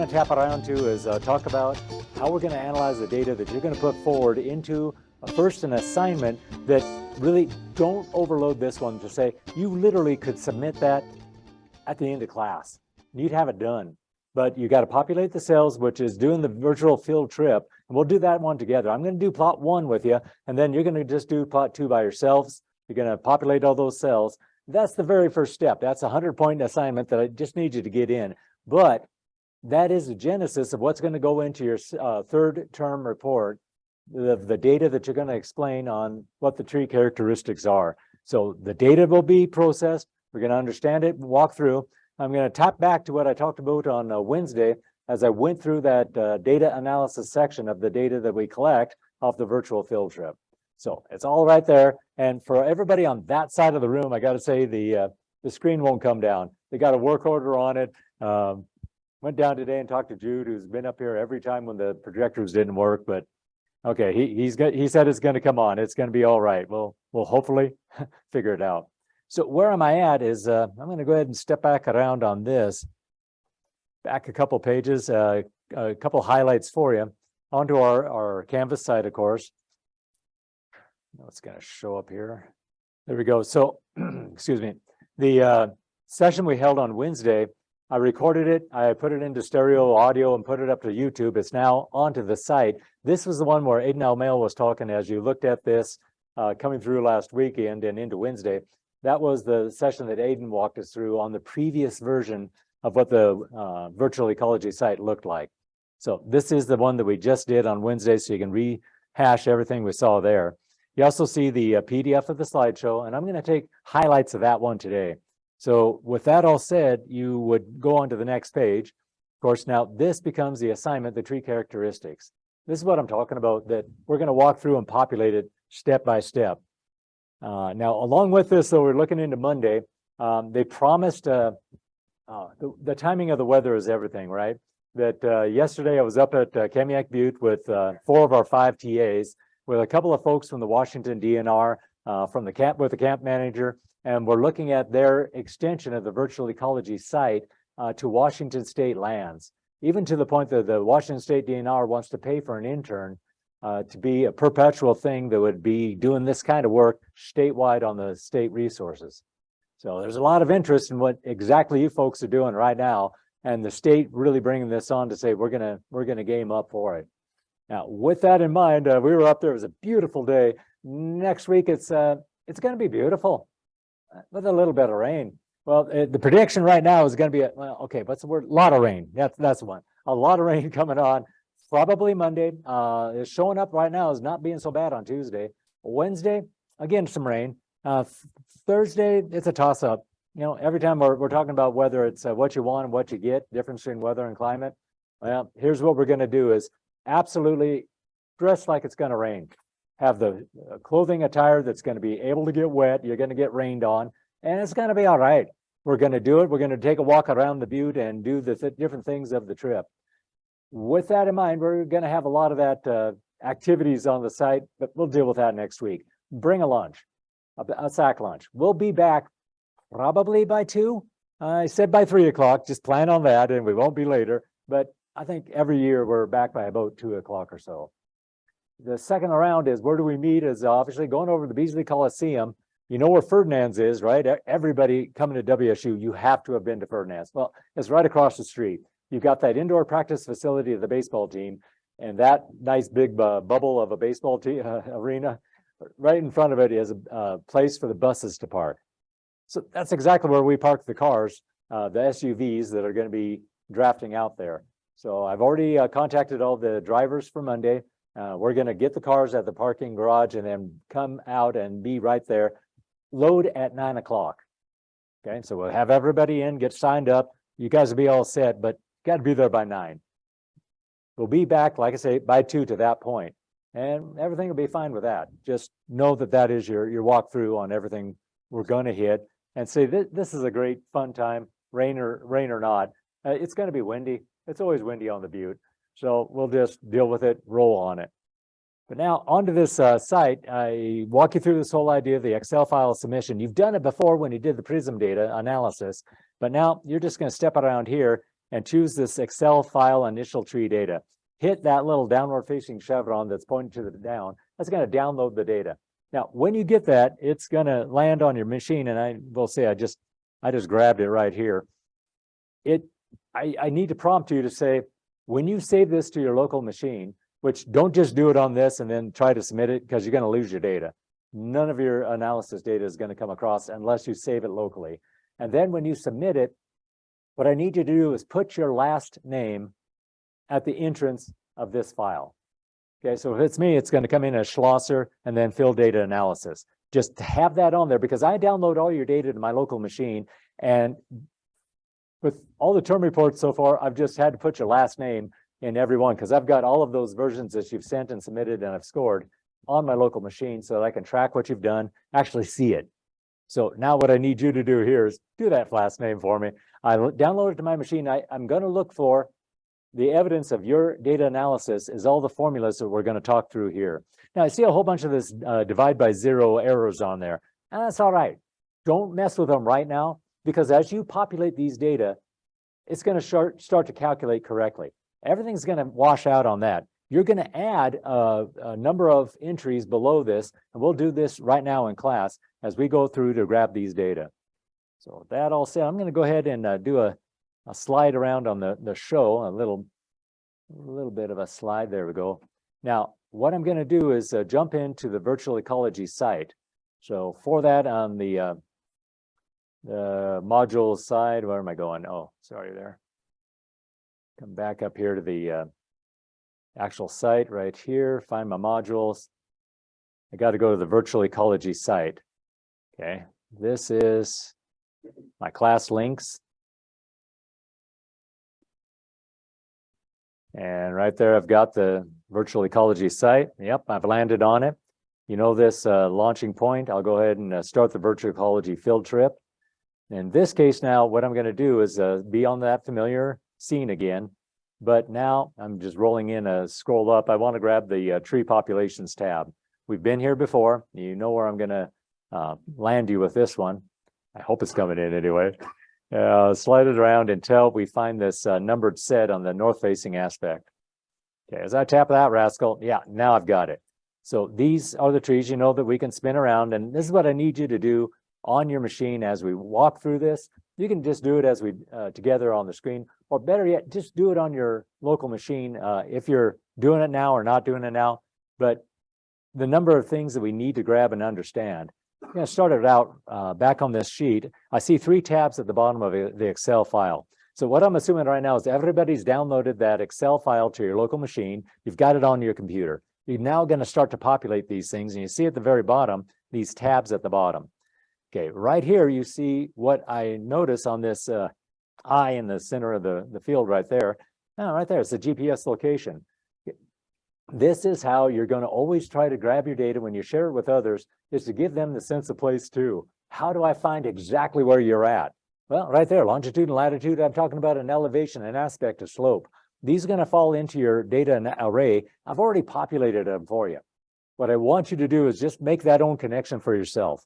to tap around to is talk about how we're going to analyze the data that you're going to put forward into first an assignment that really don't overload this one to say you literally could submit that at the end of class. You'd have it done. But you got to populate the cells, which is doing the virtual field trip. And we'll do that one together. I'm going to do plot 1 with you, and then you're going to just do plot 2 by yourselves. You're going to populate all those cells. That's the very first step. That's a 100-point assignment that I just need you to get in. But that is the genesis of what's going to go into your third term report, the data that you're going to explain on what the tree characteristics are. So the data will be processed. We're going to understand it and walk through. I'm going to tap back to what I talked about on Wednesday as I went through that data analysis section of the data that we collect off the virtual field trip. So it's all right there. And for everybody on that side of the room, I got to say the screen won't come down. They got a work order on it. Went down today and talked to Jude, who's been up here every time when the projectors didn't work. But okay, he said it's going to come on. It's going to be all right. We'll hopefully figure it out. So where am I at is I'm going to go ahead and step back around on this, back a couple pages, a couple highlights for you onto our Canvas site, of course. It's going to show up here. There we go. So, excuse me. The session we held on Wednesday, I recorded it. I put it into stereo audio and put it up to YouTube. It's now onto the site. This was the one where Aidan Almail was talking as you looked at this coming through last weekend and into Wednesday. That was the session that Aidan walked us through on the previous version of what the virtual ecology site looked like. So this is the one that we just did on Wednesday, so you can rehash everything we saw there. You also see the PDF of the slideshow, and I'm going to take highlights of that one today. So with that all said, you would go on to the next page. Of course, now this becomes the assignment, the tree characteristics. This is what I'm talking about, that we're going to walk through and populate it step by step. Now, along with this, though, we're looking into Monday. They promised the timing of the weather is everything, right? That yesterday I was up at Kamiak Butte with 4 of our 5 TAs, with a couple of folks from the Washington DNR, from the camp with the camp manager, and we're looking at their extension of the virtual ecology site to Washington state lands, even to the point that the Washington state DNR wants to pay for an intern to be a perpetual thing that would be doing this kind of work statewide on the state resources. So there's a lot of interest in what exactly you folks are doing right now, and the state really bringing this on to say we're gonna game up for it. Now, with that in mind, we were up there. It was a beautiful day. Next week, it's going to be beautiful with a little bit of rain. Well, the prediction right now is going to be, okay, what's the word? A lot of rain. That's the one. A lot of rain coming on. Probably Monday. It's showing up right now as not being so bad on Tuesday. Wednesday, again, some rain. Thursday, it's a toss-up. You know, every time we're talking about whether it's what you want and what you get, difference between weather and climate. Well, here's what we're going to do is absolutely dress like it's going to rain. Have the clothing attire that's going to be able to get wet. You're going to get rained on, and it's going to be all right. We're going to do it. We're going to take a walk around the butte and do the different things of the trip. With that in mind, we're going to have a lot of that activities on the site, but we'll deal with that next week. Bring a lunch, a sack lunch. We'll be back probably by 2. I said by 3 o'clock, just plan on that, and we won't be later. But I think every year we're back by about 2 o'clock or so. The second round is where do we meet is obviously going over to the Beasley Coliseum. You know where Ferdinand's is, right? Everybody coming to WSU, you have to have been to Ferdinand's. Well, it's right across the street. You've got that indoor practice facility of the baseball team, and that nice big bubble of a baseball arena. Right in front of it is a place for the buses to park. So that's exactly where we park the cars, the SUVs that are going to be drafting out there. So I've already contacted all the drivers for Monday. We're going to get the cars at the parking garage and then come out and be right there. Load at 9 o'clock. Okay, so we'll have everybody in, get signed up. You guys will be all set, but got to be there by 9. We'll be back, like I say, by 2 to that point, and everything will be fine with that. Just know that that is your walkthrough on everything we're going to hit, and say this is a great fun time, rain or not. It's going to be windy. It's always windy on the butte, so we'll just deal with it, roll on it. But now onto this site, I walk you through this whole idea of the Excel file submission. You've done it before when you did the PRISM data analysis, but now you're just going to step around here and choose this Excel file initial tree data. Hit that little downward facing chevron that's pointing to the down. That's going to download the data. Now, when you get that, it's going to land on your machine, and I will say I just grabbed it right here. I need to prompt you to say, when you save this to your local machine, which don't just do it on this and then try to submit it because you're going to lose your data. None of your analysis data is going to come across unless you save it locally. And then when you submit it, what I need you to do is put your last name at the entrance of this file. Okay, so if it's me, it's going to come in as Schlosser and then field data analysis. Just have that on there because I download all your data to my local machine, and with all the term reports so far, I've just had to put your last name in every one because I've got all of those versions that you've sent and submitted and I've scored on my local machine so that I can track what you've done, actually see it. So now what I need you to do here is do that last name for me. I download it to my machine. I'm going to look for the evidence of your data analysis is all the formulas that we're going to talk through here. Now I see a whole bunch of this divide by zero errors on there, and that's all right. Don't mess with them right now, because as you populate these data, it's going to start to calculate correctly. Everything's going to wash out on that. You're going to add a number of entries below this, and we'll do this right now in class as we go through to grab these data. So with that all said, I'm going to go ahead and do a slide around on the show, a little bit of a slide. There we go. Now, what I'm going to do is jump into the virtual ecology site. So for that, on the module side, where am I going? Oh, sorry there. Come back up here to the actual site right here, find my modules. I got to go to the virtual ecology site. Okay, this is my class links. And right there, I've got the virtual ecology site. Yep, I've landed on it. You know this launching point. I'll go ahead and start the virtual ecology field trip. In this case now, what I'm going to do is be on that familiar scene again. But now I'm just rolling in a scroll up. I want to grab the tree populations tab. We've been here before. You know where I'm going to land you with this one. I hope it's coming in anyway. Slide it around until we find this numbered set on the north-facing aspect. Okay, as I tap that rascal, yeah, now I've got it. So these are the trees, you know, that we can spin around, and this is what I need you to do on your machine as we walk through this. You can just do it as we together on the screen, or better yet, just do it on your local machine if you're doing it now or not doing it now. But the number of things that we need to grab and understand. I'm going to start it out back on this sheet. I see 3 tabs at the bottom of the Excel file. So what I'm assuming right now is everybody's downloaded that Excel file to your local machine. You've got it on your computer. You're now going to start to populate these things, and you see at the very bottom, these tabs at the bottom. Okay, right here, you see what I notice on this eye in the center of the field right there. Oh, right there, it's the GPS location. This is how you're going to always try to grab your data when you share it with others, is to give them the sense of place too. How do I find exactly where you're at? Well, right there, longitude and latitude. I'm talking about an elevation, an aspect, a slope. These are going to fall into your data array. I've already populated them for you. What I want you to do is just make that own connection for yourself.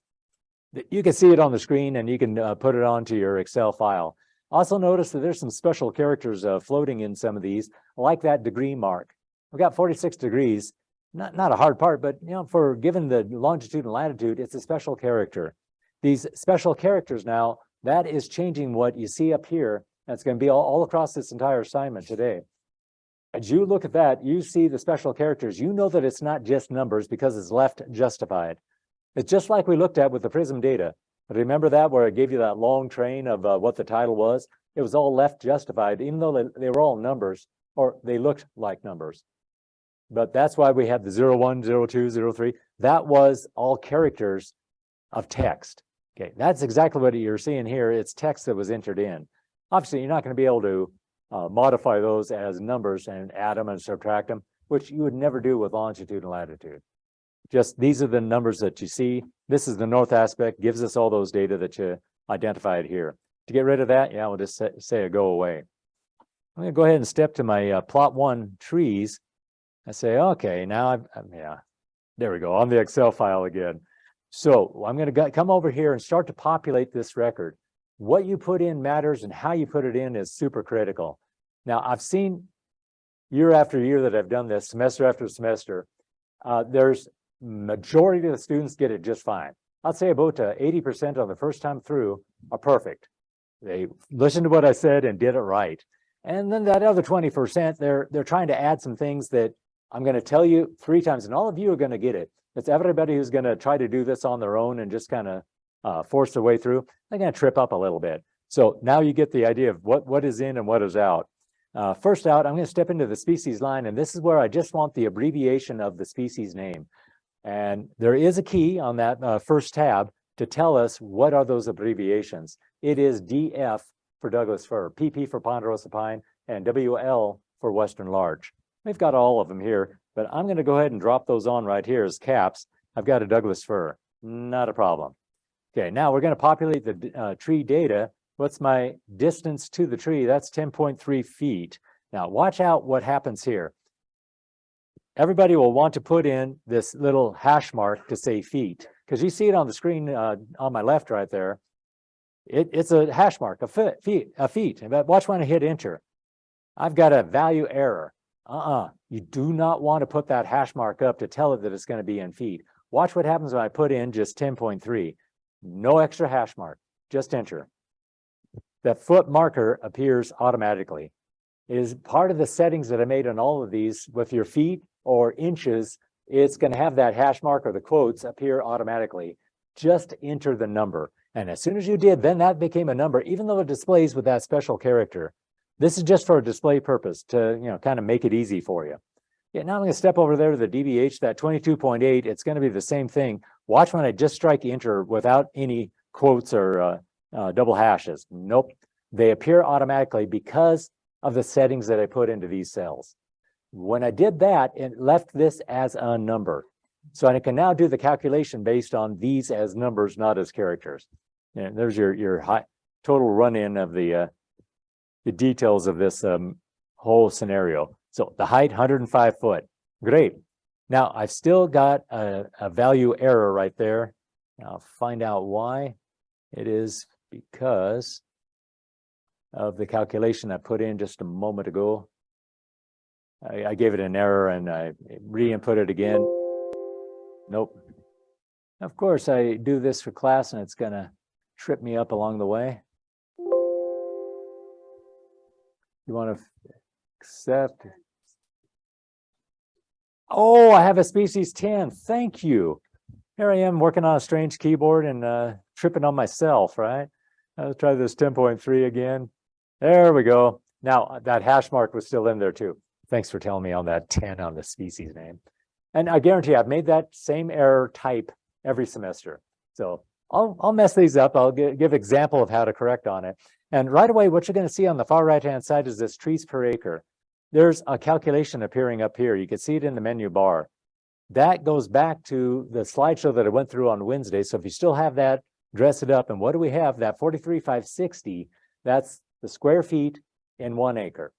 You can see it on the screen, and you can put it onto your Excel file. Also notice that there's some special characters floating in some of these, like that degree mark. We've got 46 degrees, not a hard part, but you know, for given the longitude and latitude, it's a special character. These special characters now, that is changing what you see up here. That's going to be all across this entire assignment today. As you look at that, you see the special characters. You know that it's not just numbers because it's left justified. It's just like we looked at with the PRISM data. Remember that, where it gave you that long train of what the title was? It was all left justified, even though they were all numbers, or they looked like numbers. But that's why we had the 01, 02, 03. That was all characters of text. Okay, that's exactly what you're seeing here. It's text that was entered in. Obviously, you're not going to be able to modify those as numbers and add them and subtract them, which you would never do with longitude and latitude. Just these are the numbers that you see. This is the north aspect, gives us all those data that you identified here. To get rid of that, yeah, we'll just say go away. I'm going to go ahead and step to my plot 1 trees. I say, okay, now yeah, there we go, on the Excel file again. So I'm going to come over here and start to populate this record. what you put in matters, and how you put it in is super critical. Now, I've seen year after year that I've done this, semester after semester, there's majority of the students get it just fine. I'd say about 80% on the first time through are perfect. They listened to what I said and did it right. And then that other 20%, they're trying to add some things that I'm going to tell you 3 times, and all of you are going to get it. It's everybody who's going to try to do this on their own and just kind of force their way through. They're going to trip up a little bit. So now you get the idea of what is in and what is out. First out, I'm going to step into the species line, and this is where I just want the abbreviation of the species name. And there is a key on that first tab to tell us what are those abbreviations. It is DF for Douglas fir, PP for ponderosa pine, and WL for western larch. We've got all of them here, but I'm going to go ahead and drop those on right here as caps. I've got a Douglas fir, not a problem. Okay, now we're going to populate the tree data. What's my distance to the tree? That's 10.3 feet. Now watch out what happens here. Everybody will want to put in this little hash mark to say feet, because you see it on the screen on my left right there. It's a hash mark, a feet. But watch when I hit enter. I've got a value error. You do not want to put that hash mark up to tell it that it's going to be in feet. Watch what happens when I put in just 10.3. No extra hash mark, just enter. That foot marker appears automatically. It is part of the settings that I made on all of these. With your feet or inches, it's going to have that hash mark or the quotes appear automatically. Just enter the number. And as soon as you did, then that became a number, even though it displays with that special character. This is just for a display purpose to, kind of make it easy for you. Yeah, now I'm going to step over there to the DBH, that 22.8. It's going to be the same thing. Watch when I just strike enter without any quotes or double hashes. Nope. They appear automatically because of the settings that I put into these cells. When I did that, it left this as a number. So I can now do the calculation based on these as numbers, not as characters. And there's your high, total run-in of the details of this whole scenario. So the height, 105 foot. Great. Now I've still got a value error right there. I'll find out why. It is because of the calculation I put in just a moment ago. I gave it an error and I re-input it again. Nope. Of course, I do this for class and it's going to trip me up along the way. You want to accept? Oh, I have a species 10. Thank you. Here I am working on a strange keyboard and tripping on myself, right? Let's try this 10.3 again. There we go. Now that hash mark was still in there too. Thanks for telling me on that 10 on the species name. And I guarantee I've made that same error type every semester. So I'll mess these up. I'll give example of how to correct on it. And right away, what you're going to see on the far right-hand side is this trees per acre. There's a calculation appearing up here. You can see it in the menu bar. That goes back to the slideshow that I went through on Wednesday. So if you still have that, dress it up. And what do we have? That 43,560, that's the square feet in 1 acre.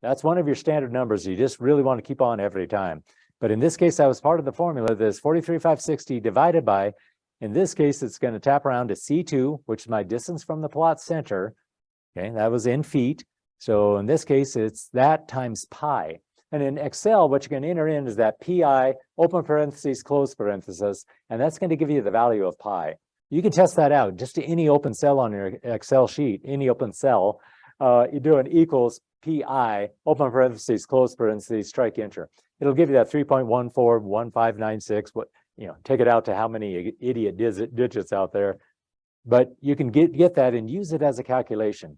That's one of your standard numbers you just really want to keep on every time. But in this case, that was part of the formula. This 43,560 divided by, in this case, it's going to tap around to C2, which is my distance from the plot center. Okay, that was in feet. So in this case, it's that times pi. And in Excel, what you're going to enter in is that pi, open parentheses, close parentheses, and that's going to give you the value of pi. You can test that out just to any open cell on your Excel sheet, any open cell. You do an equals pi, open parentheses, close parentheses, strike enter. It'll give you that 3.141596. What, take it out to how many idiot digits out there. But you can get that and use it as a calculation.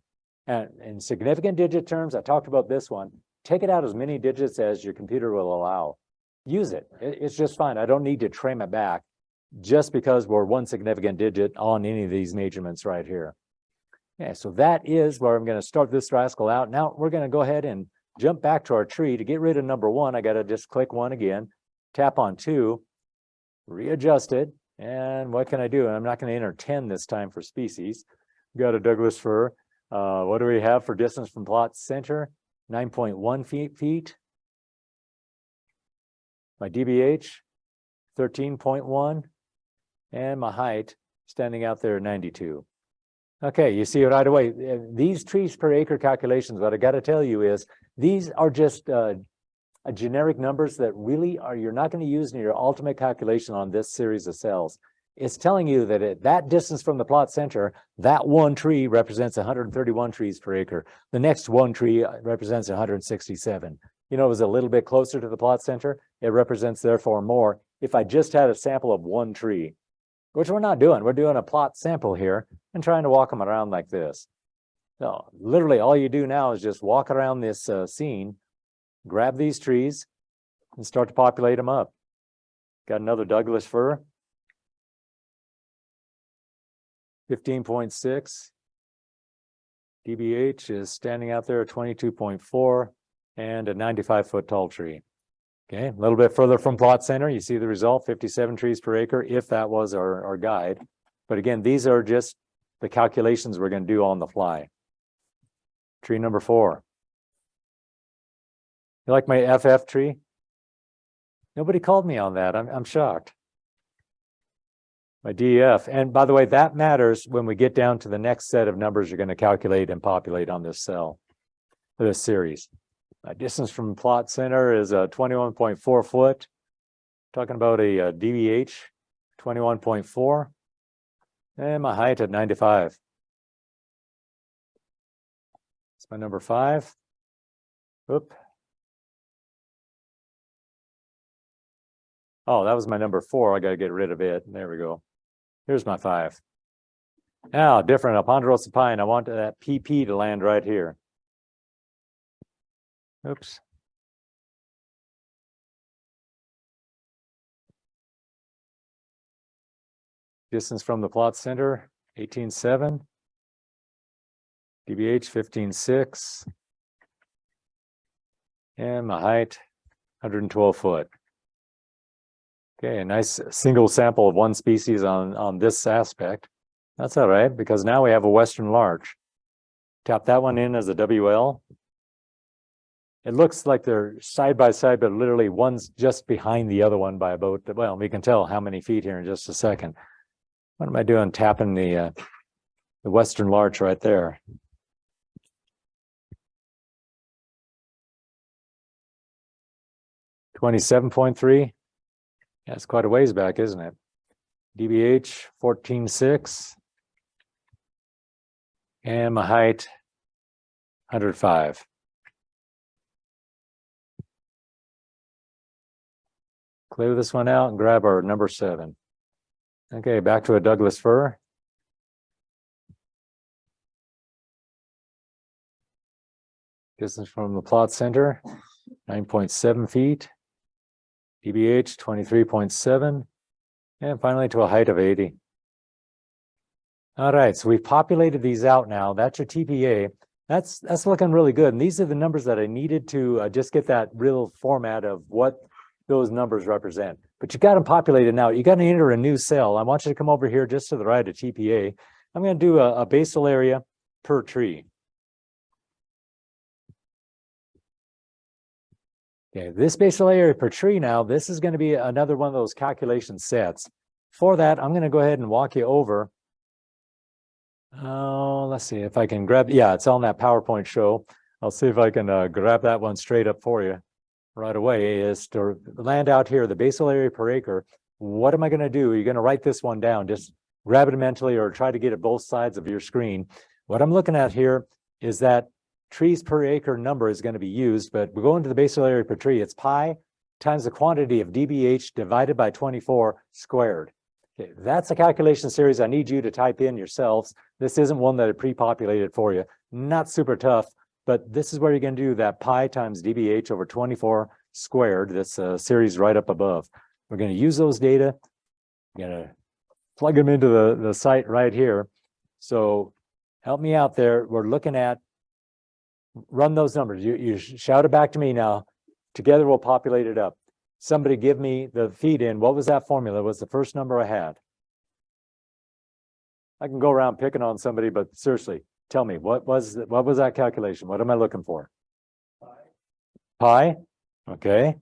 And in significant digit terms, I talked about this one. Take it out as many digits as your computer will allow. Use it. It's just fine. I don't need to trim it back just because we're one significant digit on any of these measurements right here. Yeah, so that is where I'm going to start this rascal out. Now we're going to go ahead and jump back to our tree. To get rid of number 1, I got to just click 1 again, tap on 2, readjust it. And what can I do? I'm not going to enter 10 this time for species. Got a Douglas fir. What do we have for distance from plot center? 9.1 feet. My DBH, 13.1. And my height, standing out there, 92. Okay, you see it right away. These trees per acre calculations, what I got to tell you is these are just generic numbers that really are you're not going to use in your ultimate calculation on this series of cells. It's telling you that at that distance from the plot center, that one tree represents 131 trees per acre. The next one tree represents 167. You know, it was a little bit closer to the plot center. It represents therefore more. If I just had a sample of one tree, which we're not doing, we're doing a plot sample here and trying to walk them around like this. So literally all you do now is just walk around this scene, grab these trees and start to populate them up. Got another Douglas fir. 15.6. DBH is standing out there at 22.4 and a 95-foot tall tree. Okay, a little bit further from plot center, you see the result, 57 trees per acre, if that was our guide. But again, these are just the calculations we're going to do on the fly. Tree number 4. You like my FF tree? Nobody called me on that. I'm shocked. My DF. And by the way, that matters when we get down to the next set of numbers you're going to calculate and populate on this cell, this series. My distance from plot center is 21.4 foot. Talking about a DBH, 21.4. And my height at 95. It's my number 5. Oop. Oh, that was my number 4. I got to get rid of it. There we go. Here's my 5. Now, different. A ponderosa pine. I want that PP to land right here. Oops. Distance from the plot center, 18.7. DBH, 15.6. And my height, 112 foot. Okay, a nice single sample of one species on this aspect. That's all right, because now we have a western larch. Tap that one in as a WL. It looks like they're side by side, but literally one's just behind the other one by about, well, we can tell how many feet here in just a second. What am I doing? Tapping the western larch right there. $27.3. That's quite a ways back, isn't it? DBH 14.6. And my height 105. Clear this one out and grab our number 7. Okay, back to a Douglas fir. Distance from the plot center, 9.7 feet. DBH 23.7. And finally to a height of 80. All right, so we've populated these out now. That's your TPA. That's looking really good. And these are the numbers that I needed to just get that real format of what those numbers represent. But you got them populated now. You got to enter a new cell. I want you to come over here just to the right of TPA. I'm going to do a basal area per tree. Okay, this basal area per tree now, this is going to be another one of those calculation sets. For that, I'm going to go ahead and walk you over. Oh, let's see if I can grab, yeah, it's on that PowerPoint show. I'll see if I can grab that one straight up for you right away. Is to land out here, the basal area per acre. What am I going to do? You're going to write this one down. Just grab it mentally or try to get it both sides of your screen. What I'm looking at here is that trees per acre number is going to be used, but we're going to the basal area per tree. It's pi times the quantity of DBH divided by 24 squared. Okay, that's a calculation series I need you to type in yourselves. This isn't one that I pre-populated for you. Not super tough, but this is where you're going to do that pi times DBH over 24 squared, this series right up above. We're going to use those data. We're going to plug them into the site right here. So help me out there. We're looking at, run those numbers. You shout it back to me now. Together we'll populate it up. Somebody give me the feed in. What was that formula? Was the first number I had? I can go around picking on somebody, but seriously, tell me, what was that calculation? What am I looking for? Pi? Okay.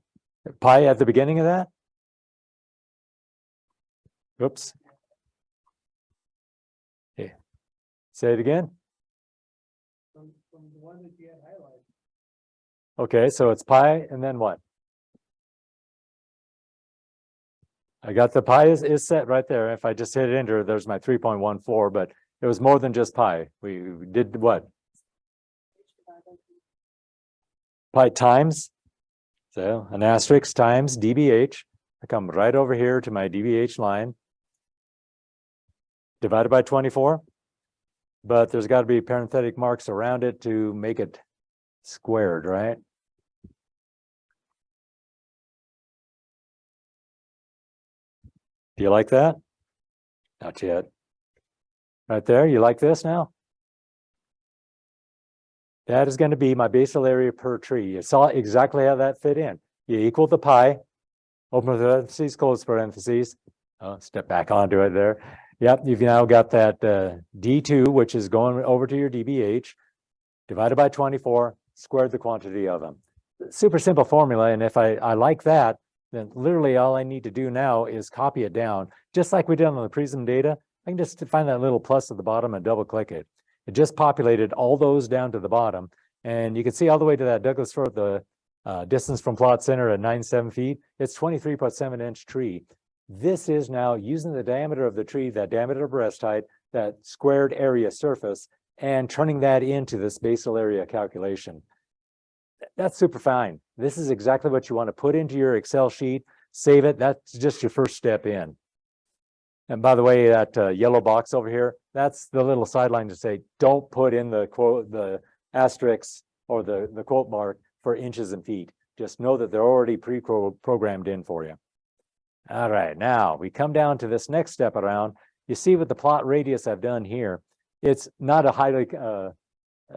Pi at the beginning of that? Oops. Okay. Say it again. From the one that you had highlighted. Okay, so it's pi and then what? I got the pi is set right there. If I just hit enter, there's my 3.14, but it was more than just pi. We did what? Pi times, so an asterisk times dBH. I come right over here to my dBH line, divided by 24, but there's got to be parenthetic marks around it to make it squared, right? Do you like that? Not yet. Right there, you like this now? That is going to be my basal area per tree. You saw exactly how that fit in. You equal the pi, open parentheses, close parentheses. Oh, step back onto it there. Yep, you've now got that D2, which is going over to your dBH, divided by 24, squared the quantity of them. Super simple formula, and if I like that, then literally all I need to do now is copy it down. Just like we did on the Prism data, I can just find that little plus at the bottom and double click it. It just populated all those down to the bottom. And you can see all the way to that Douglas fir, the distance from plot center at 97 feet. It's 23.7-inch tree. This is now using the diameter of the tree, that diameter of breast height, that squared area surface, and turning that into this basal area calculation. That's super fine. This is exactly what you want to put into your Excel sheet, save it. That's just your first step in. And by the way, that yellow box over here, that's the little sideline to say, don't put in the quote, the asterisks or the quote mark for inches and feet. Just know that they're already pre-programmed in for you. All right, now we come down to this next step around. You see with the plot radius I've done here, it's not a highly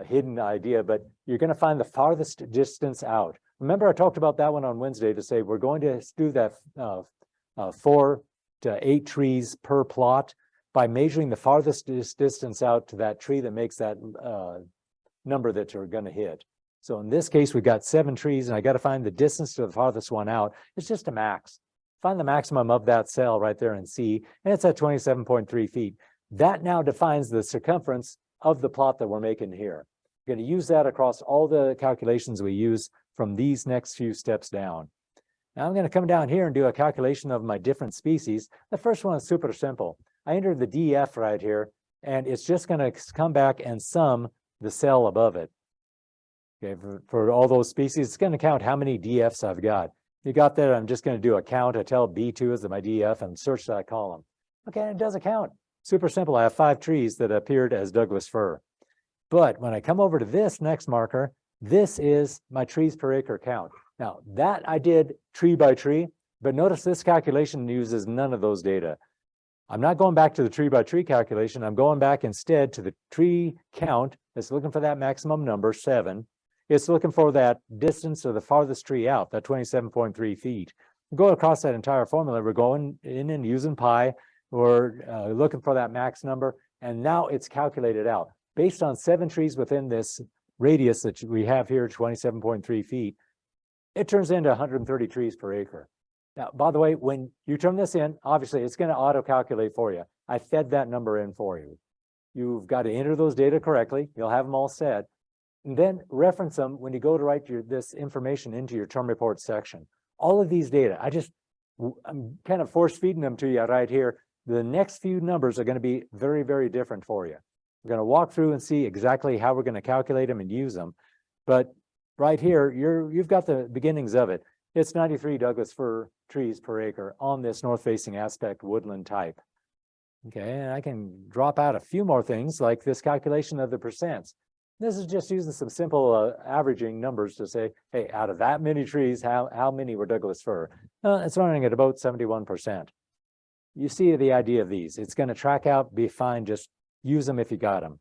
hidden idea, but you're going to find the farthest distance out. Remember, I talked about that one on Wednesday to say we're going to do that 4 to 8 trees per plot by measuring the farthest distance out to that tree that makes that number that you're going to hit. So in this case, we've got 7 trees, and I got to find the distance to the farthest one out. It's just a max. Find the maximum of that cell right there in C, and it's at 27.3 feet. That now defines the circumference of the plot that we're making here. We're going to use that across all the calculations we use from these next few steps down. Now I'm going to come down here and do a calculation of my different species. The first one is super simple. I entered the DF right here, and it's just going to come back and sum the cell above it. Okay, for all those species, it's going to count how many DFs I've got. You got that? I'm just going to do a count. I tell B2 is my DF and search that column. Okay, it does a count. Super simple. I have 5 trees that appeared as Douglas fir. But when I come over to this next marker, this is my trees per acre count. Now that I did tree by tree, but notice this calculation uses none of those data. I'm not going back to the tree by tree calculation. I'm going back instead to the tree count that's looking for that maximum number, 7. It's looking for that distance of the farthest tree out, that 27.3 feet. Go across that entire formula. We're going in and using pi. We're looking for that max number, and now it's calculated out. Based on 7 trees within this radius that we have here, 27.3 feet, it turns into 130 trees per acre. Now, by the way, when you turn this in, obviously it's going to auto-calculate for you. I fed that number in for you. You've got to enter those data correctly. You'll have them all set. And then reference them when you go to write this information into your term report section. All of these data, I'm kind of force feeding them to you right here. The next few numbers are going to be very, very different for you. We're going to walk through and see exactly how we're going to calculate them and use them. But right here, you've got the beginnings of it. It's 93 Douglas fir trees per acre on this north-facing aspect woodland type. Okay, and I can drop out a few more things like this calculation of the percents. This is just using some simple averaging numbers to say, hey, out of that many trees, how many were Douglas fir? It's running at about 71%. You see the idea of these. It's going to track out, be fine, just use them if you got them.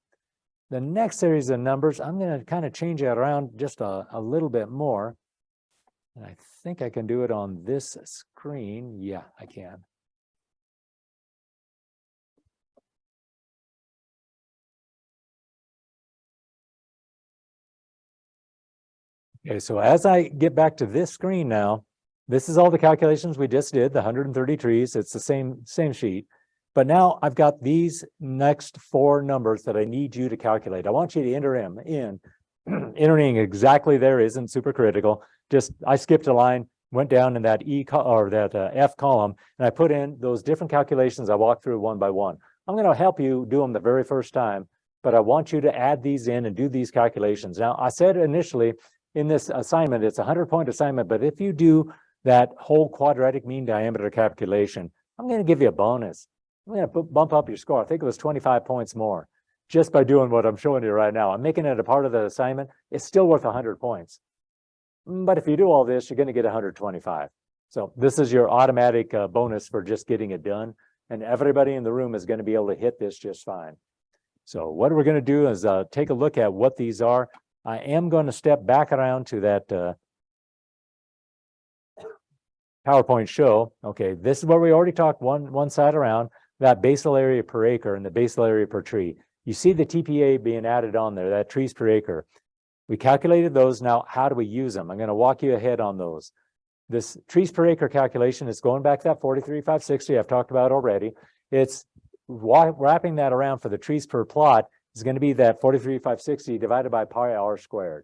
The next series of numbers, I'm going to kind of change it around just a little bit more. And I think I can do it on this screen. Yeah, I can. Okay, so as I get back to this screen now, this is all the calculations we just did, the 130 trees. It's the same sheet. But now I've got these next 4 numbers that I need you to calculate. I want you to enter them in. Entering exactly there isn't super critical. Just I skipped a line, went down in that F column, and I put in those different calculations. I walked through one by one. I'm going to help you do them the very first time, but I want you to add these in and do these calculations. Now, I said initially in this assignment, it's a 100-point assignment, but if you do that whole quadratic mean diameter calculation, I'm going to give you a bonus. I'm going to bump up your score. I think it was 25 points more just by doing what I'm showing you right now. I'm making it a part of the assignment. It's still worth 100 points. But if you do all this, you're going to get 125. So this is your automatic bonus for just getting it done. And everybody in the room is going to be able to hit this just fine. So what we're going to do is take a look at what these are. I am going to step back around to that PowerPoint show. Okay, this is where we already talked one side around, that basal area per acre and the basal area per tree. You see the TPA being added on there, that trees per acre. We calculated those. Now, how do we use them? I'm going to walk you ahead on those. This trees per acre calculation is going back to that 43,560 I've talked about already. It's wrapping that around for the trees per plot is going to be that 43,560 divided by pi r squared.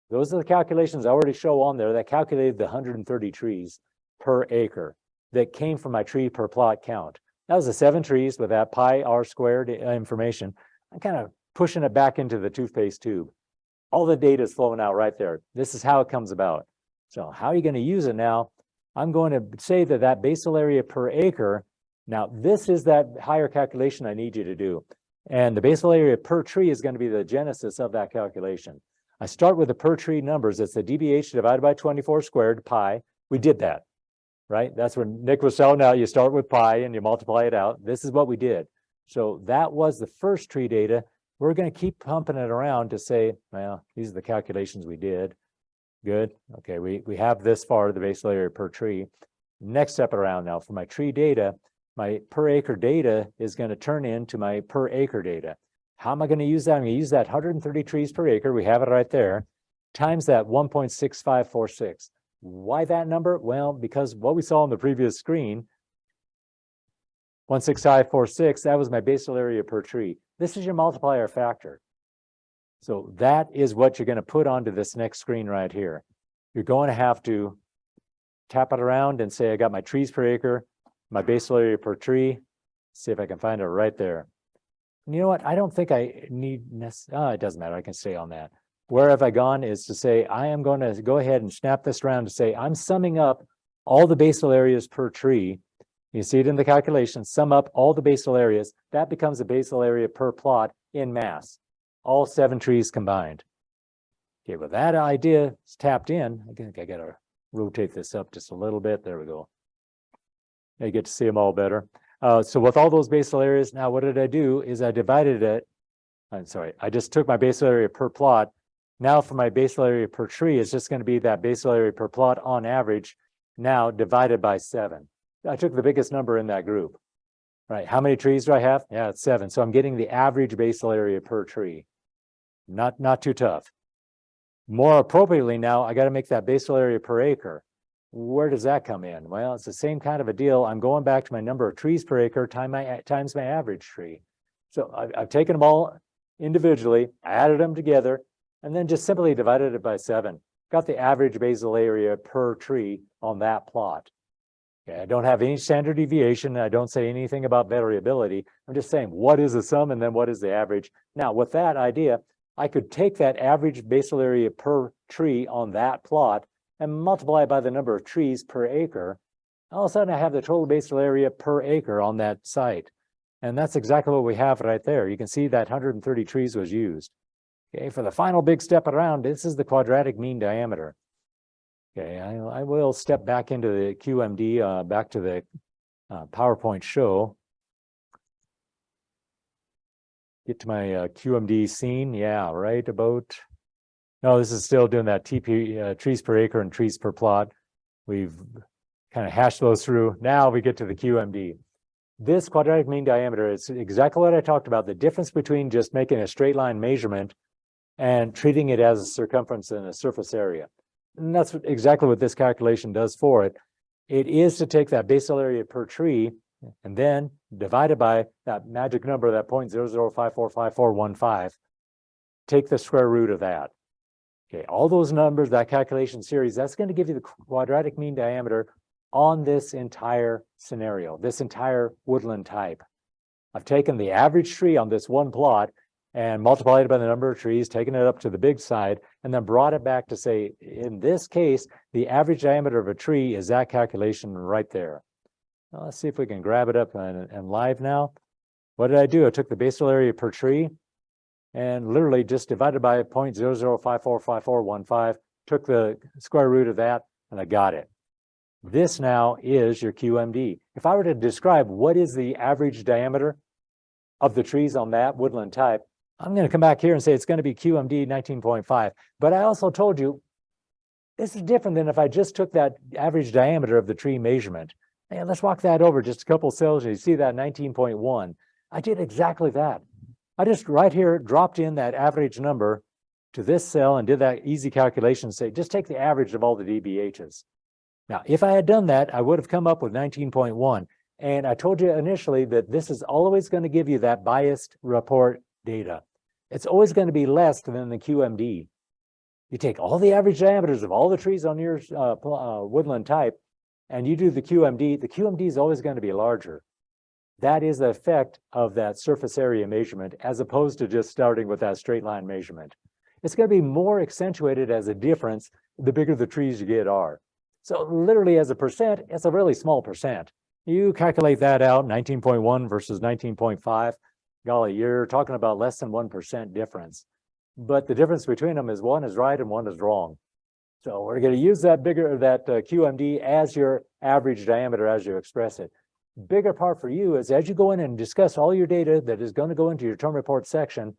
Those are the calculations I already show on there that calculated the 130 trees per acre that came from my tree per plot count. That was the 7 trees with that pi r squared information. I'm kind of pushing it back into the toothpaste tube. All the data is flowing out right there. This is how it comes about. So how are you going to use it now? I'm going to say that that basal area per acre, now this is that higher calculation I need you to do. And the basal area per tree is going to be the genesis of that calculation. I start with the per tree numbers. It's the dBH divided by 24 squared pi. We did that, right? That's when Nick was telling out, you start with pi and you multiply it out. This is what we did. So that was the first tree data. We're going to keep pumping it around to say, well, these are the calculations we did. Good. Okay, we have this far, the basal area per tree. Next step around now, for my tree data, my per acre data is going to turn into my per acre data. How am I going to use that? I'm going to use that 130 trees per acre. We have it right there, times that 1.6546. Why that number? Well, because what we saw on the previous screen, 16546, that was my basal area per tree. This is your multiplier factor. So that is what you're going to put onto this next screen right here. You're going to have to tap it around and say, I got my trees per acre, my basal area per tree. See if I can find it right there. And you know what? I don't think I need, it doesn't matter. I can stay on that. Where have I gone is to say, I am going to go ahead and snap this around to say, I'm summing up all the basal areas per tree. You see it in the calculation, sum up all the basal areas. That becomes a basal area per plot in mass, all 7 trees combined. Okay, well, that idea is tapped in. I think I got to rotate this up just a little bit. There we go. You get to see them all better. So with all those basal areas, now what did I do is I divided it. I'm sorry, I just took my basal area per plot. Now for my basal area per tree, it's just going to be that basal area per plot on average, now divided by 7. I took the biggest number in that group. Right, how many trees do I have? Yeah, it's 7. So I'm getting the average basal area per tree. Not too tough. More appropriately now, I got to make that basal area per acre. Where does that come in? Well, it's the same kind of a deal. I'm going back to my number of trees per acre times my average tree. So I've taken them all individually, added them together, and then just simply divided it by 7. Got the average basal area per tree on that plot. Okay, I don't have any standard deviation. I don't say anything about variability. I'm just saying what is the sum and then what is the average. Now, with that idea, I could take that average basal area per tree on that plot and multiply by the number of trees per acre. All of a sudden, I have the total basal area per acre on that site. And that's exactly what we have right there. You can see that 130 trees was used. Okay, for the final big step around, this is the quadratic mean diameter. Okay, I will step back into the QMD, back to the PowerPoint show. Get to my QMD scene. Yeah, right about. No, this is still doing that trees per acre and trees per plot. We've kind of hashed those through. Now we get to the QMD. This quadratic mean diameter is exactly what I talked about. The difference between just making a straight line measurement and treating it as a circumference and a surface area. And that's exactly what this calculation does for it. It is to take that basal area per tree, and then divided by that magic number, that 0.00545415, take the square root of that. Okay, all those numbers, that calculation series, that's going to give you the quadratic mean diameter on this entire scenario, this entire woodland type. I've taken the average tree on this one plot and multiplied it by the number of trees, taken it up to the big side, and then brought it back to say, in this case, the average diameter of a tree is that calculation right there. Now, let's see if we can grab it up and live now. What did I do? I took the basal area per tree and literally just divided by 0.00545415, took the square root of that, and I got it. This now is your QMD. If I were to describe what is the average diameter of the trees on that woodland type, I'm going to come back here and say it's going to be QMD 19.5. But I also told you, this is different than if I just took that average diameter of the tree measurement. And let's walk that over just a couple cells. You see that 19.1. I did exactly that. I just right here dropped in that average number to this cell and did that easy calculation, say just take the average of all the DBHs. Now, if I had done that, I would have come up with 19.1. And I told you initially that this is always going to give you that biased report data. It's always going to be less than the QMD. You take all the average diameters of all the trees on your woodland type, and you do the QMD is always going to be larger. That is the effect of that surface area measurement, as opposed to just starting with that straight line measurement. It's going to be more accentuated as a difference the bigger the trees you get are. So literally as a percent, it's a really small percent. You calculate that out, 19.1 versus 19.5. Golly, you're talking about less than 1% difference. But the difference between them is one is right and one is wrong. So we're going to use that QMD as your average diameter as you express it. Bigger part for you is as you go in and discuss all your data that is going to go into your term report section,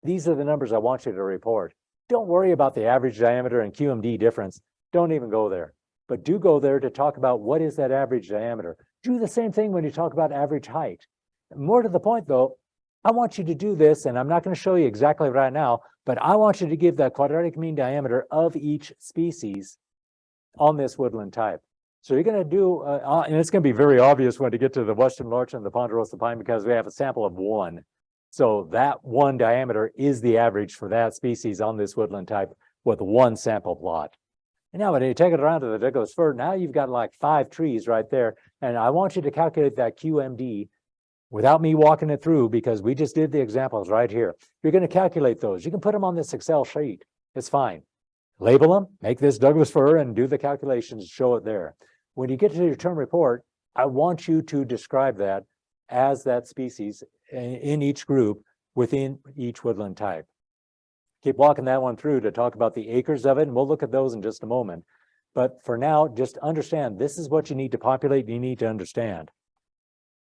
these are the numbers I want you to report. Don't worry about the average diameter and QMD difference. Don't even go there. But do go there to talk about what is that average diameter. Do the same thing when you talk about average height. More to the point though, I want you to do this, and I'm not going to show you exactly right now, but I want you to give that quadratic mean diameter of each species on this woodland type. So you're going to do, and it's going to be very obvious when you get to the western larch and the ponderosa pine because we have a sample of one. So that one diameter is the average for that species on this woodland type with one sample plot. And now when you take it around to the Douglas fir, now you've got like 5 trees right there. And I want you to calculate that QMD without me walking it through because we just did the examples right here. You're going to calculate those. You can put them on this Excel sheet. It's fine. Label them, make this Douglas fir, and do the calculations, show it there. When you get to your term report, I want you to describe that as that species in each group within each woodland type. Keep walking that one through to talk about the acres of it, and we'll look at those in just a moment. But for now, just understand this is what you need to populate, you need to understand.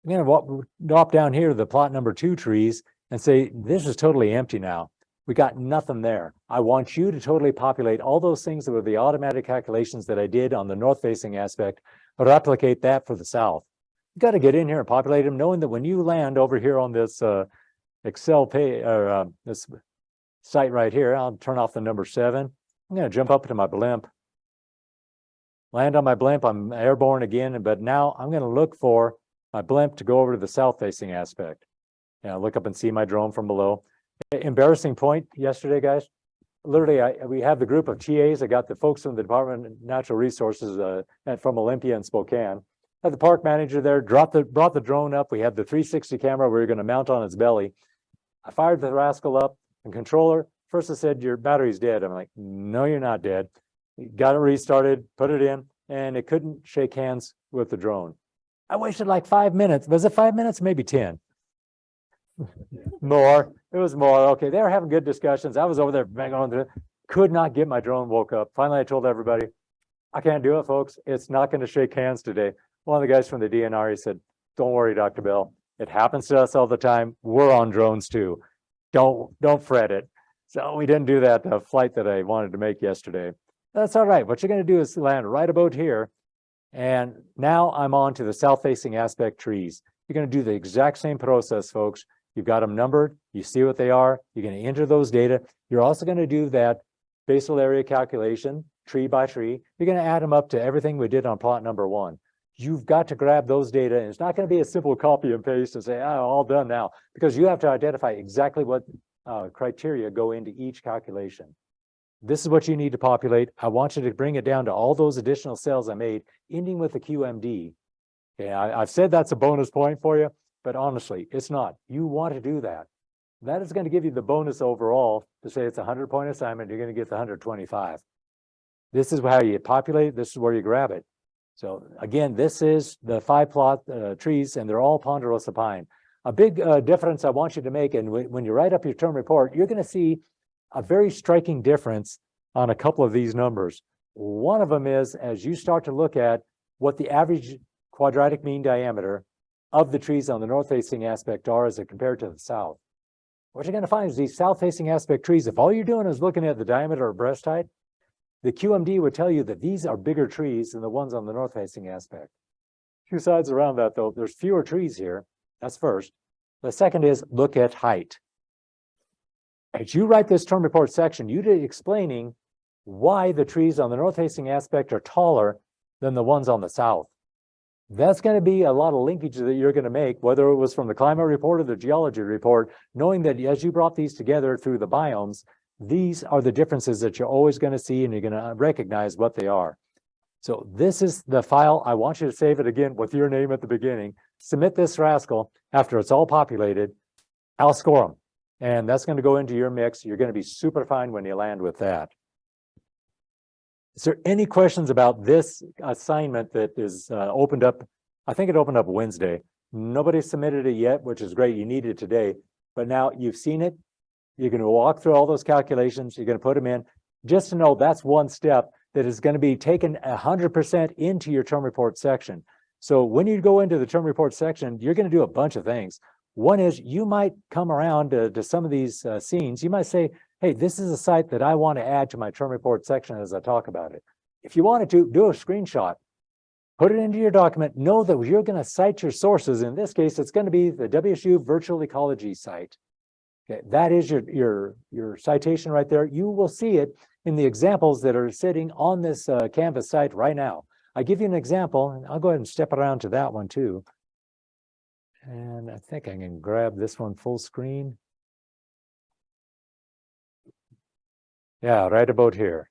I'm going to drop down here to the plot number 2 trees and say, this is totally empty now. We got nothing there. I want you to totally populate all those things that were the automatic calculations that I did on the north-facing aspect, but replicate that for the south. You got to get in here and populate them, knowing that when you land over here on this Excel page or this site right here, I'll turn off the number 7. I'm going to jump up to my blimp, land on my blimp. I'm airborne again, but now I'm going to look for my blimp to go over to the south-facing aspect. And look up and see my drone from below. Embarrassing point yesterday, guys. Literally, we have the group of TAs. I got the folks from the Department of Natural Resources from Olympia and Spokane. Had the park manager there, brought the drone up. We had the 360 camera we were going to mount on its belly. I fired the rascal up, and controller, first it said, your battery's dead. I'm like, no, you're not dead. Got it restarted, put it in, and it couldn't shake hands with the drone. I wasted like 5 minutes. Was it 5 minutes? Maybe 10. More. It was more. Okay, they were having good discussions. I was over there banging on the, could not get my drone woke up. Finally, I told everybody, I can't do it, folks. It's not going to shake hands today. One of the guys from the DNR, he said, don't worry, Dr. Bell. It happens to us all the time. We're on drones too. Don't fret it. So we didn't do that flight that I wanted to make yesterday. That's all right. What you're going to do is land right about here. And now I'm on to the south-facing aspect trees. You're going to do the exact same process, folks. You've got them numbered. You see what they are. You're going to enter those data. You're also going to do that basal area calculation, tree by tree. You're going to add them up to everything we did on plot number 1. You've got to grab those data, and it's not going to be a simple copy and paste and say, oh, all done now, because you have to identify exactly what criteria go into each calculation. This is what you need to populate. I want you to bring it down to all those additional cells I made, ending with the QMD. Okay, I've said that's a bonus point for you, but honestly, it's not. You want to do that. That is going to give you the bonus overall to say it's a 100-point assignment. You're going to get the 125. This is how you populate it. This is where you grab it. So again, this is the 5 plot trees, and they're all ponderosa pine. A big difference I want you to make, and when you write up your term report, you're going to see a very striking difference on a couple of these numbers. One of them is, as you start to look at what the average quadratic mean diameter of the trees on the north-facing aspect are as compared to the south. What you're going to find is these south-facing aspect trees, if all you're doing is looking at the diameter or breast height, the QMD would tell you that these are bigger trees than the ones on the north-facing aspect. Two sides around that, though, there's fewer trees here. That's first. The second is look at height. As you write this term report section, you're explaining why the trees on the north-facing aspect are taller than the ones on the south. That's going to be a lot of linkage that you're going to make, whether it was from the climate report or the geology report, knowing that as you brought these together through the biomes, these are the differences that you're always going to see, and you're going to recognize what they are. So this is the file. I want you to save it again with your name at the beginning. Submit this rascal after it's all populated. I'll score them. And that's going to go into your mix. You're going to be super fine when you land with that. Is there any questions about this assignment that is opened up? I think it opened up Wednesday. Nobody submitted it yet, which is great. You need it today. But now you've seen it. You're going to walk through all those calculations. You're going to put them in. Just to know that's one step that is going to be taken 100% into your term report section. So when you go into the term report section, you're going to do a bunch of things. One is you might come around to some of these scenes. You might say, hey, this is a site that I want to add to my term report section as I talk about it. If you wanted to, do a screenshot, put it into your document, know that you're going to cite your sources. In this case, it's going to be the WSU Virtual Ecology site. Okay, that is your citation right there. You will see it in the examples that are sitting on this Canvas site right now. I give you an example, and I'll go ahead and step around to that one too. And I think I can grab this one full screen. Yeah, right about here.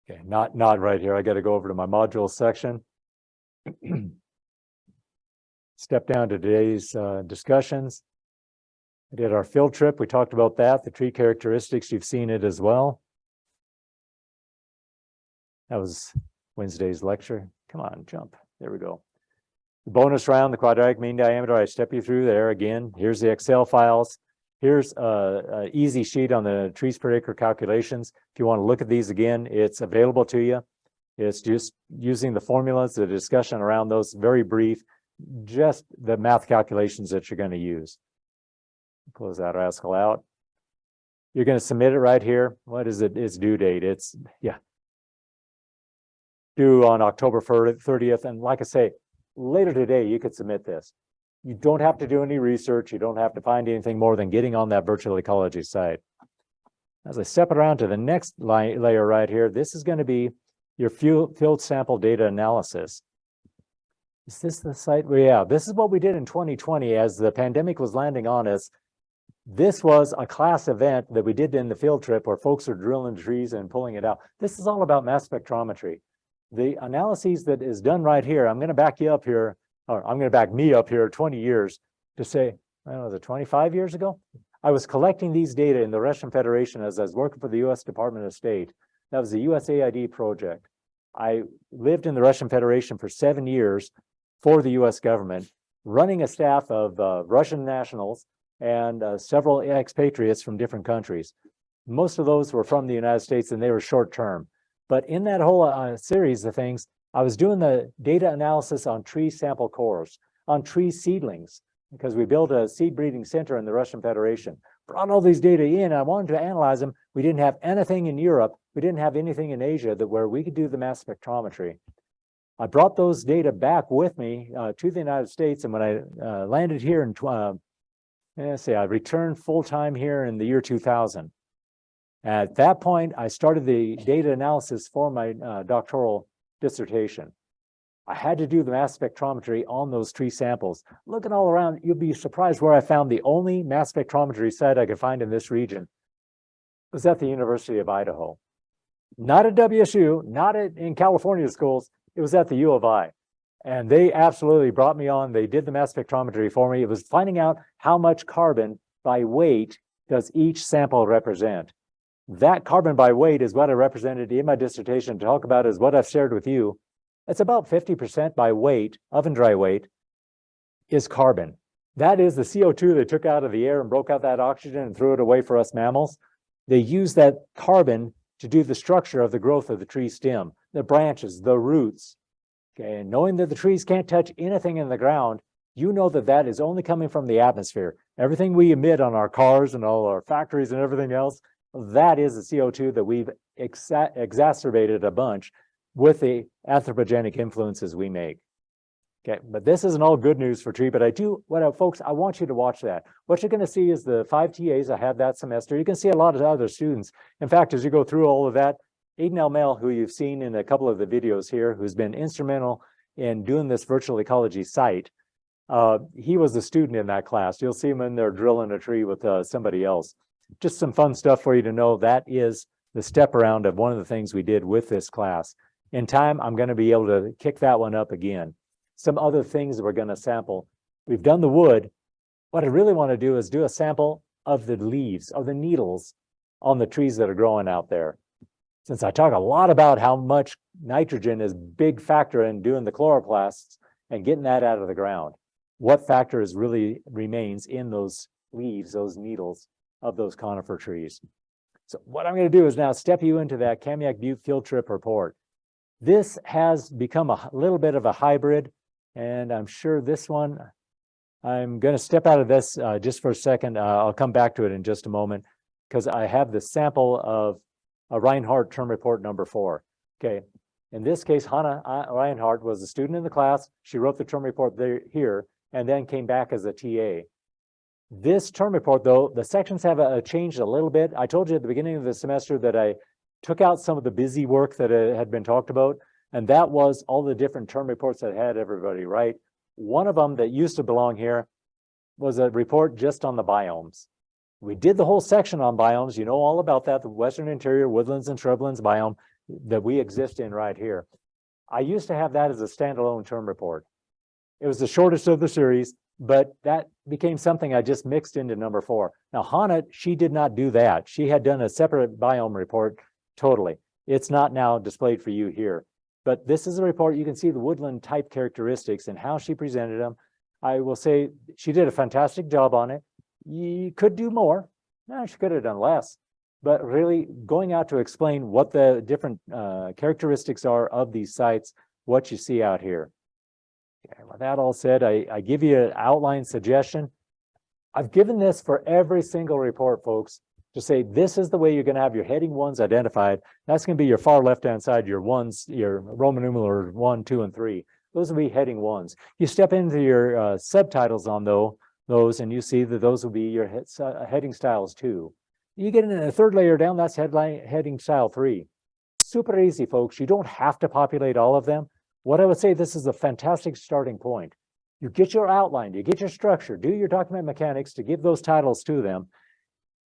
Okay, not right here. I got to go over to my module section. Step down to today's discussions. I did our field trip. We talked about that. The tree characteristics, you've seen it as well. That was Wednesday's lecture. Come on, jump. There we go. The bonus round, the quadratic mean diameter, I step you through there again. Here's the Excel files. Here's an easy sheet on the trees per acre calculations. If you want to look at these again, it's available to you. It's just using the formulas, the discussion around those, very brief, just the math calculations that you're going to use. Close that rascal out. You're going to submit it right here. What is it? Its due date. It's, yeah, due on October 30th. And like I say, later today, you could submit this. You don't have to do any research. You don't have to find anything more than getting on that virtual ecology site. As I step around to the next layer right here, this is going to be your field sample data analysis. Is this the site? Well, yeah, this is what we did in 2020 as the pandemic was landing on us. This was a class event that we did in the field trip where folks are drilling trees and pulling it out. This is all about mass spectrometry. The analyses that is done right here, I'm going to back you up here, or I'm going to back me up here 20 years to say, well, was it 25 years ago? I was collecting these data in the Russian Federation as I was working for the U.S. Department of State. That was the USAID project. I lived in the Russian Federation for 7 years for the U.S. government, running a staff of Russian nationals and several expatriates from different countries. Most of those were from the United States, and they were short term. But in that whole series of things, I was doing the data analysis on tree sample cores, on tree seedlings, because we built a seed breeding center in the Russian Federation. Brought all these data in, I wanted to analyze them. We didn't have anything in Europe. We didn't have anything in Asia where we could do the mass spectrometry. I brought those data back with me to the United States, and when I landed here in, I returned full-time here in the year 2000. At that point, I started the data analysis for my doctoral dissertation. I had to do the mass spectrometry on those tree samples. Looking all around, you'll be surprised where I found the only mass spectrometry site I could find in this region. It was at the University of Idaho. Not at WSU, not in California schools, it was at the U of I. And they absolutely brought me on. They did the mass spectrometry for me. It was finding out how much carbon by weight does each sample represent. That carbon by weight is what I represented in my dissertation to talk about, is what I've shared with you. It's about 50% by weight, oven dry weight, is carbon. That is the CO2 they took out of the air and broke out that oxygen and threw it away for us mammals. They use that carbon to do the structure of the growth of the tree stem, the branches, the roots. Okay, and knowing that the trees can't touch anything in the ground, you know that that is only coming from the atmosphere. Everything we emit on our cars and all our factories and everything else, that is the CO2 that we've exacerbated a bunch with the anthropogenic influences we make. Okay, but this isn't all good news for tree, but folks, I want you to watch that. What you're going to see is the 5 TAs I had that semester. You can see a lot of other students. In fact, as you go through all of that, Aiden Elmel, who you've seen in a couple of the videos here, who's been instrumental in doing this virtual ecology site, he was a student in that class. You'll see him in there drilling a tree with somebody else. Just some fun stuff for you to know. That is the step around of one of the things we did with this class. In time, I'm going to be able to kick that one up again. Some other things that we're going to sample. We've done the wood. What I really want to do is do a sample of the leaves, of the needles on the trees that are growing out there. Since I talk a lot about how much nitrogen is a big factor in doing the chloroplasts and getting that out of the ground, what factors really remains in those leaves, those needles of those conifer trees. So what I'm going to do is now step you into that Kamiak Butte field trip report. This has become a little bit of a hybrid, and I'm sure this one, I'm going to step out of this just for a second. I'll come back to it in just a moment, because I have the sample of a Reinhardt term report number 4. Okay, in this case, Hannah Reinhardt was a student in the class. She wrote the term report here, and then came back as a TA. This term report, though, the sections have changed a little bit. I told you at the beginning of the semester that I took out some of the busy work that had been talked about, and that was all the different term reports that had everybody, right? One of them that used to belong here was a report just on the biomes. We did the whole section on biomes. You know all about that, the Western Interior Woodlands and Shrublands biome that we exist in right here. I used to have that as a standalone term report. It was the shortest of the series, but that became something I just mixed into number 4. Now, Hannah, she did not do that. She had done a separate biome report totally. It's not now displayed for you here, but this is a report. You can see the woodland type characteristics and how she presented them. I will say she did a fantastic job on it. You could do more. No, she could have done less, but really going out to explain what the different characteristics are of these sites, what you see out here. Okay, with that all said, I give you an outline suggestion. I've given this for every single report, folks, to say this is the way you're going to have your heading 1s identified. That's going to be your far left-hand side, your 1s, your Roman numeral 1, 2, and 3. Those will be heading 1s. You step into your subtitles on those, and you see that those will be your heading styles 2. You get in a third layer down, that's heading style 3. Super easy, folks. You don't have to populate all of them. What I would say, this is a fantastic starting point. You get your outline, you get your structure, do your document mechanics to give those titles to them.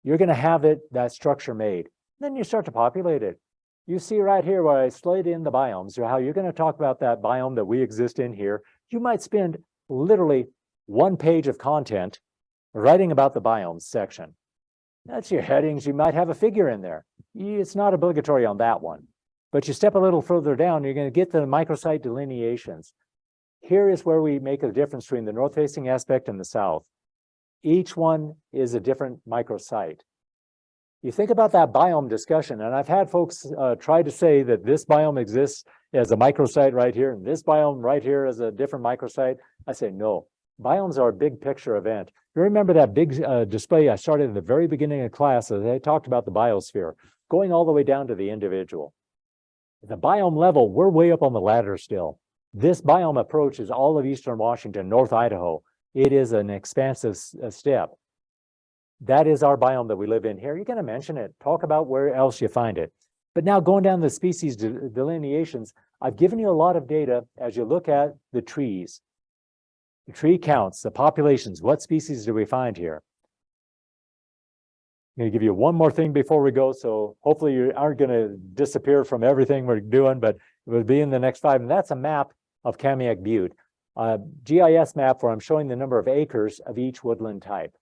You're going to have that structure made. Then you start to populate it. You see right here where I slid in the biomes, or how you're going to talk about that biome that we exist in here. You might spend literally 1 page of content writing about the biomes section. That's your headings. You might have a figure in there. It's not obligatory on that one. But you step a little further down, you're going to get the microsite delineations. Here is where we make a difference between the north-facing aspect and the south. Each one is a different microsite. You think about that biome discussion, and I've had folks try to say that this biome exists as a microsite right here, and this biome right here is a different microsite. I say no. Biomes are a big picture event. You remember that big display I started at the very beginning of class as I talked about the biosphere, going all the way down to the individual. At the biome level, we're way up on the ladder still. This biome approach is all of Eastern Washington, North Idaho. It is an expansive step. That is our biome that we live in here. You're going to mention it, talk about where else you find it. But now going down the species delineations, I've given you a lot of data as you look at the trees. The tree counts, the populations, what species do we find here? I'm going to give you one more thing before we go, so hopefully you aren't going to disappear from everything we're doing, but it will be in the next 5, and that's a map of Kamiak Butte, a GIS map where I'm showing the number of acres of each woodland type.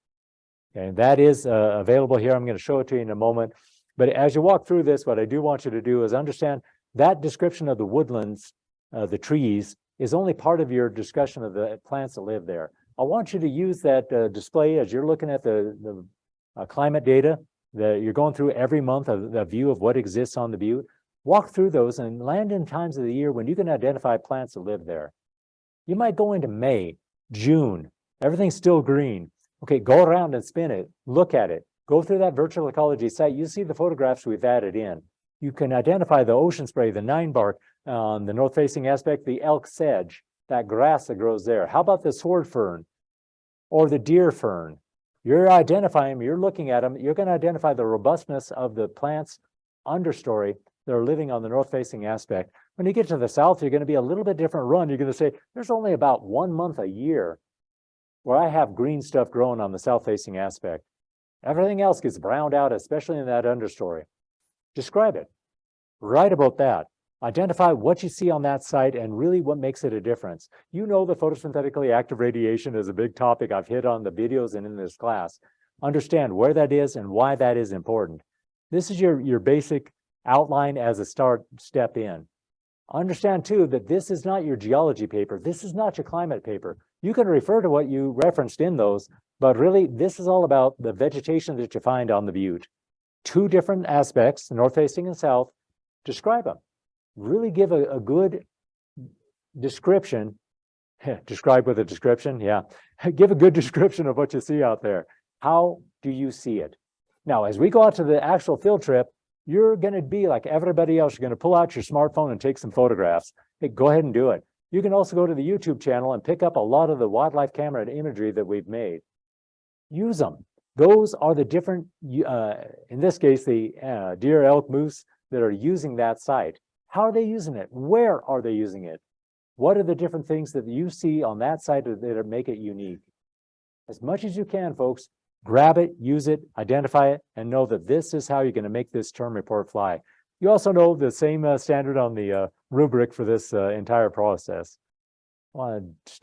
And that is available here. I'm going to show it to you in a moment. But as you walk through this, what I do want you to do is understand that description of the woodlands, the trees, is only part of your discussion of the plants that live there. I want you to use that display as you're looking at the climate data that you're going through every month, a view of what exists on the butte. Walk through those and land in times of the year when you can identify plants that live there. You might go into May, June, everything's still green. Okay, go around and spin it, look at it, go through that virtual ecology site. You see the photographs we've added in. You can identify the ocean spray, the 9-bark on the north-facing aspect, the elk sedge, that grass that grows there. How about the sword fern or the deer fern? You're identifying them, you're looking at them, you're going to identify the robustness of the plants understory that are living on the north-facing aspect. When you get to the south, you're going to be a little bit different run. You're going to say, there's only about 1 month a year where I have green stuff growing on the south-facing aspect. Everything else gets browned out, especially in that understory. Describe it. Write about that. Identify what you see on that site and really what makes it a difference. You know the photosynthetically active radiation is a big topic I've hit on the videos and in this class. Understand where that is and why that is important. This is your basic outline as a step in. Understand too that this is not your geology paper. This is not your climate paper. You can refer to what you referenced in those, but really this is all about the vegetation that you find on the butte. 2 different aspects, north facing and south. Describe them. Really give a good description. Describe with a description, yeah. Give a good description of what you see out there. How do you see it? Now, as we go out to the actual field trip, you're going to be like everybody else. You're going to pull out your smartphone and take some photographs. Hey, go ahead and do it. You can also go to the YouTube channel and pick up a lot of the wildlife camera imagery that we've made. Use them. Those are the different, in this case, the deer, elk, moose that are using that site. How are they using it? Where are they using it? What are the different things that you see on that site that make it unique? As much as you can, folks, grab it, use it, identify it, and know that this is how you're going to make this term report fly. You also know the same standard on the rubric for this entire process. I want to